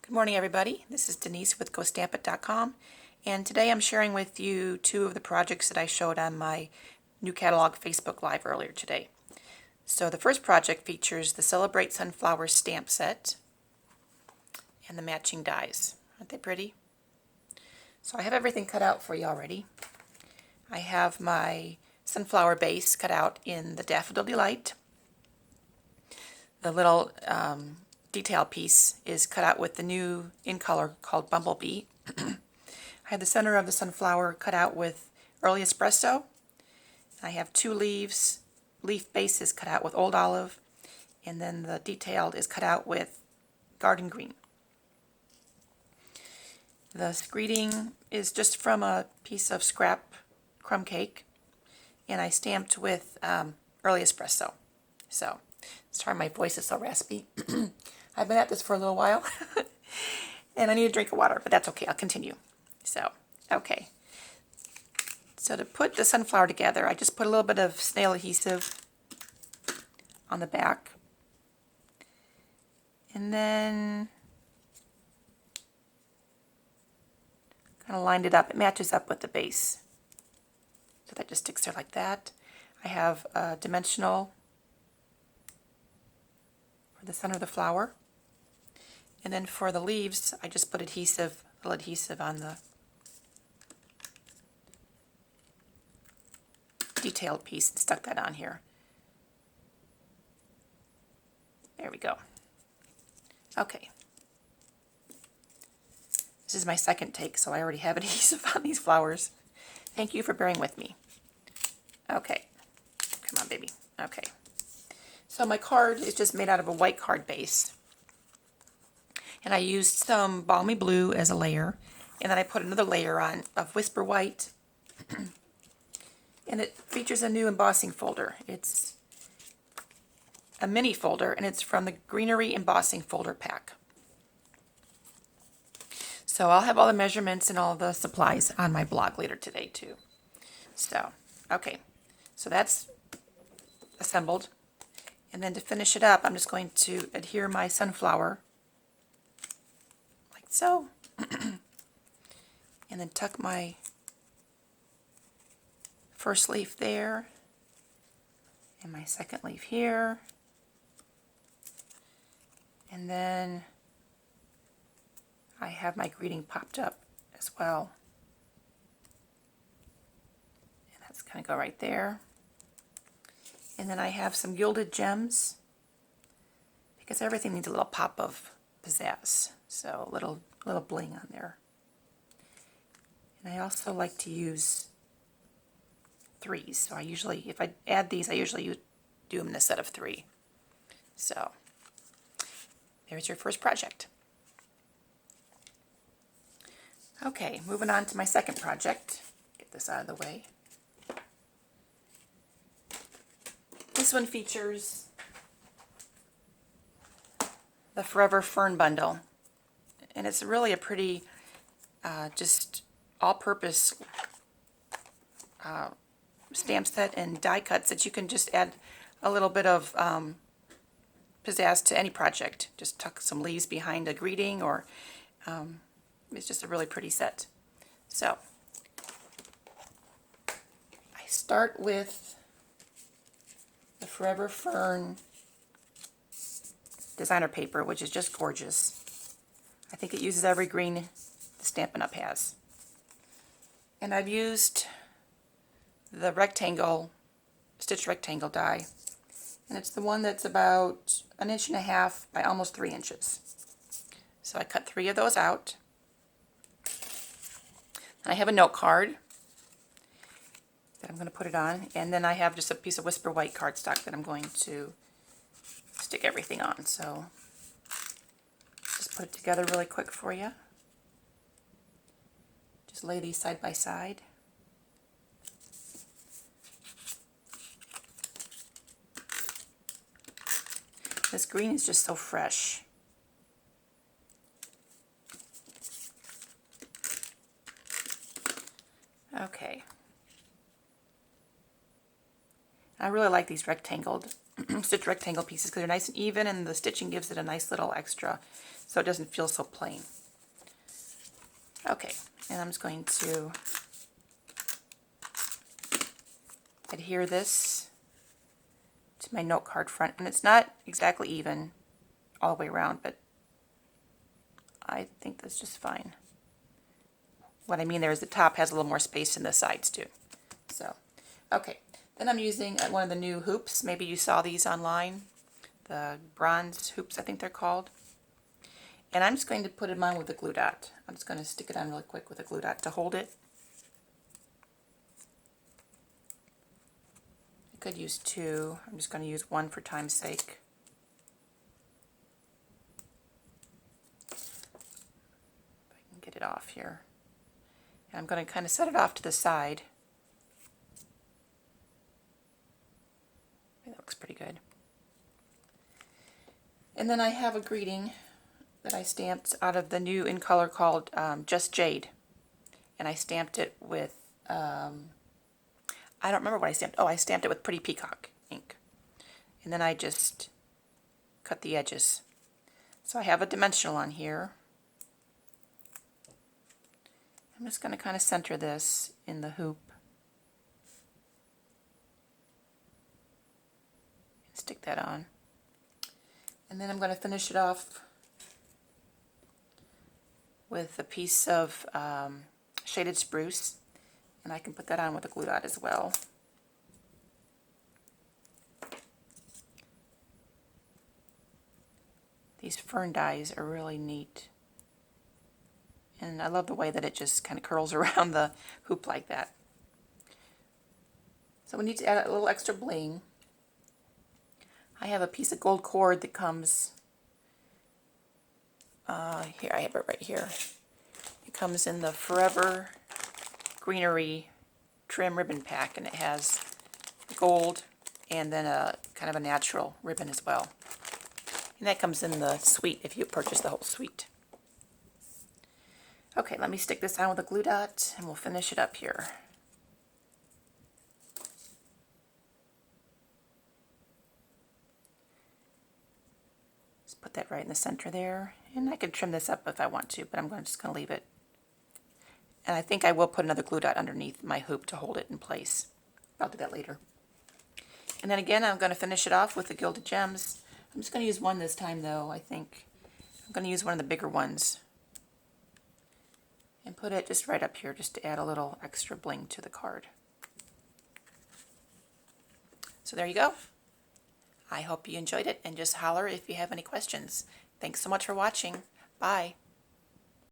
Good morning, everybody. This is Denise with GoStampIt.com, and today I'm sharing with you two of the projects that I showed on my new catalog Facebook Live earlier today. So the first project features the Celebrate Sunflower stamp set and the matching dies. Aren't they pretty? So I have everything cut out for you already. I have my sunflower base cut out in the Daffodil Delight. The little detail piece is cut out with the new in color called Bumblebee. I have the center of the sunflower cut out with Early Espresso. I have two leaf bases cut out with Old Olive, and then the detailed is cut out with Garden Green. The greeting is just from a piece of scrap crumb cake, and I stamped with Early Espresso. So, sorry my voice is so raspy. I've been at this for a little while, and I need a drink of water, but that's okay, I'll continue. So, okay. So to put the sunflower together, I just put a little bit of snail adhesive on the back, and then kind of lined it up. It matches up with the base. So that just sticks there like that. I have a dimensional for the center of the flower. And then for the leaves, I just put a little adhesive on the detailed piece and stuck that on here. There we go. Okay. This is my second take, so I already have adhesive on these flowers. Thank you for bearing with me. Okay. Come on, baby. Okay. So my card is just made out of a white card base. And I used some Balmy Blue as a layer. And then I put another layer on of Whisper White. And it features a new embossing folder. It's a mini folder, and it's from the Greenery Embossing Folder Pack. So I'll have all the measurements and all the supplies on my blog later today too. So, okay. So that's assembled. And then to finish it up, I'm just going to adhere my sunflower like so. And then tuck my first leaf there, and my second leaf here, and then I have my greeting popped up as well, and that's going to go right there. And then I have some gilded gems because everything needs a little pop of pizzazz, so a little bling on there. And I also like to use threes. So I usually, if I add these, I usually do them in a set of 3. So there's your first project. Okay, moving on to my second project. Get this out of the way. This one features the Forever Fern Bundle. And it's really a pretty, just all-purpose stamp set and die cuts that you can just add a little bit of pizzazz to any project. Just tuck some leaves behind a greeting, or it's just a really pretty set. So I start with the Forever Fern designer paper, which is just gorgeous. I think it uses every green the Stampin' Up! Has. And I've used the stitch rectangle die, and it's the one that's about 1.5 inches by almost 3 inches. So I cut 3 of those out. I have a note card that I'm going to put it on, and then I have just a piece of Whisper White cardstock that I'm going to stick everything on. So just put it together really quick for you. Just lay these side by side. This green is just so fresh. Okay. I really like these rectangled stitch rectangle pieces because they're nice and even, and the stitching gives it a nice little extra so it doesn't feel so plain. Okay, and I'm just going to adhere this to my note card front, and it's not exactly even all the way around, but I think that's just fine. What I mean there is the top has a little more space than the sides do. So, okay. Then I'm using one of the new hoops. Maybe you saw these online. The bronze hoops, I think they're called. And I'm just going to put them on with a glue dot. I'm just going to stick it on really quick with a glue dot to hold it. I could use two. I'm just going to use one for time's sake. If I can get it off here. And I'm going to kind of set it off to the side. That looks pretty good. And then I have a greeting that I stamped out of the new in color called Just Jade. And I stamped it with, I don't remember what I stamped. Oh, I stamped it with Pretty Peacock ink. And then I just cut the edges. So I have a dimensional on here. I'm just going to kind of center this in the hoop. Stick that on. And then I'm going to finish it off with a piece of shaded spruce. And I can put that on with a glue dot as well. These fern dies are really neat. And I love the way that it just kind of curls around the hoop like that. So we need to add a little extra bling. I have a piece of gold cord that comes, here, I have it right here. It comes in the Forever Greenery trim ribbon pack, and it has gold and then a kind of a natural ribbon as well. And that comes in the suite if you purchase the whole suite. Okay, let me stick this on with a glue dot and we'll finish it up here. Just put that right in the center there. And I could trim this up if I want to, but I'm just going to leave it. And I think I will put another glue dot underneath my hoop to hold it in place. I'll do that later. And then again, I'm going to finish it off with the Gilded Gems. I'm just going to use one this time though, I think. I'm going to use one of the bigger ones. And put it just right up here just to add a little extra bling to the card. So there you go. I hope you enjoyed it, and just holler if you have any questions. Thanks so much for watching. Bye.